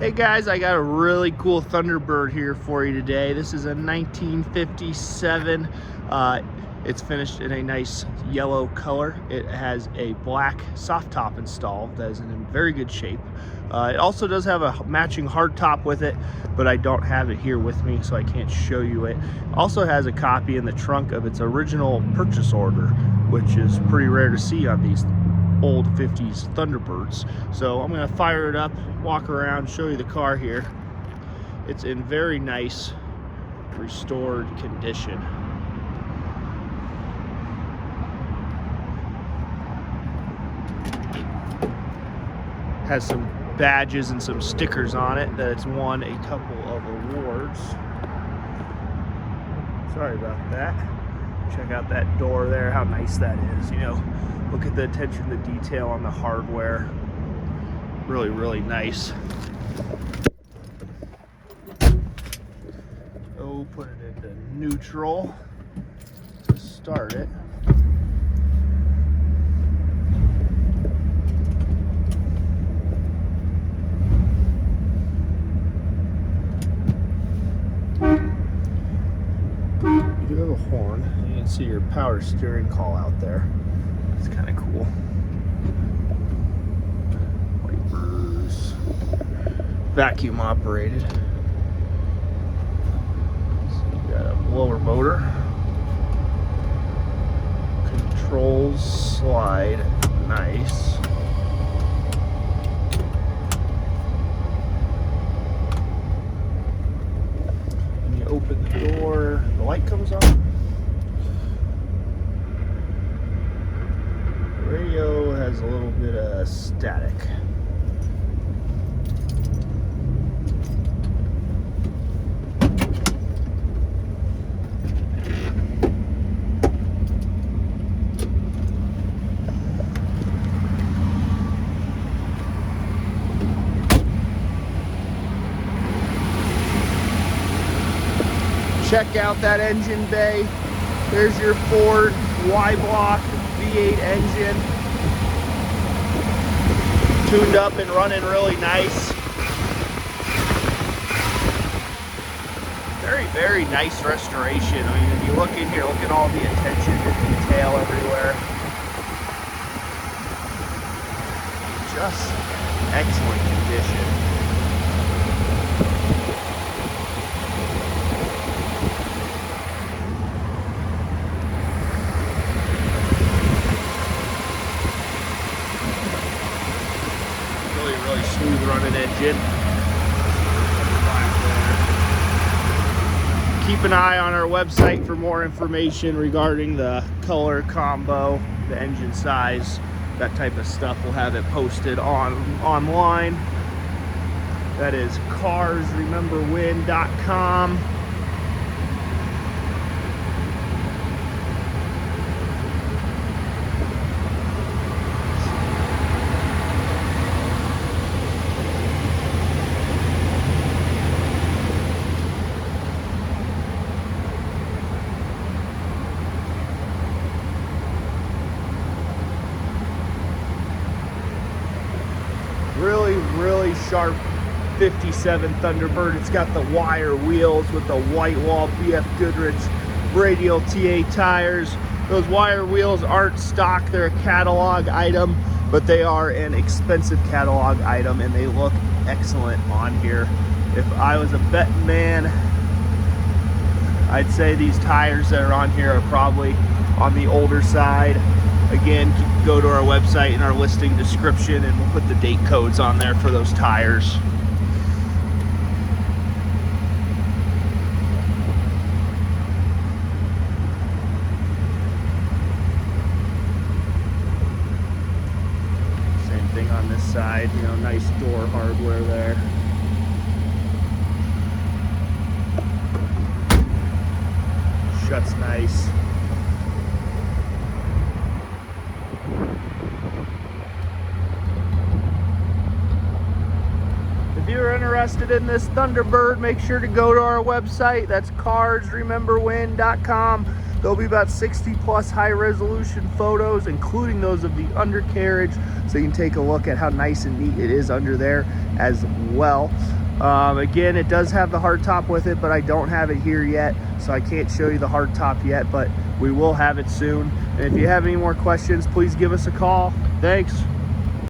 Hey guys, I got a really cool Thunderbird here for you today. This is a 1957. It's finished in a nice yellow color. It has a black soft top installed that is in very good shape. It also does have a matching hard top with it, but I don't have it here with me, so I can't show you it. Also has a copy in the trunk of its original purchase order, which is pretty rare to see on these old 50s Thunderbirds. So I'm going to fire it up, walk around, show you the car here. It's in very nice restored condition. Has some badges and some stickers on it that it's won a couple of awards. Sorry about that. Check out that door there, how nice that is. You know, look at the attention to detail on the hardware. Really, really nice. Oh, put it into neutral to start it. You do have a horn. You can see your power steering call out there. It's kind of cool. Wipers. Vacuum operated. So you got a blower motor. Controls slide. Nice. When you open the door, the light comes on. Radio has a little bit of static. Check out that engine bay. There's your Ford Y-block V8 engine, tuned up and running really nice. Very, very nice restoration. I mean, if you look in here, look at all the attention to detail everywhere. Just excellent condition. Really smooth running engine. Keep an eye on our website for more information regarding the color combo, the engine size, that type of stuff. We'll have it posted online. That is carsrememberwin.com. Really sharp 57 Thunderbird. It's got the wire wheels with the white wall BFGoodrich radial TA tires. Those wire wheels aren't stock, they're a catalog item, but they are an expensive catalog item and they look excellent on here. If I was a betting man, I'd say these tires that are on here are probably on the older side. Again, go to our website in our listing description and we'll put the date codes on there for those tires. Same thing on this side, you know, nice door hardware there. Shuts nice. If you're interested in this Thunderbird, make sure to go to our website. That's carsrememberwin.com. There'll be about 60 plus high resolution photos, including those of the undercarriage, so you can take a look at how nice and neat it is under there as well. Again, it does have the hardtop with it, but I don't have it here yet, so I can't show you the hardtop yet, but we will have it soon. And if you have any more questions, please give us a call. Thanks.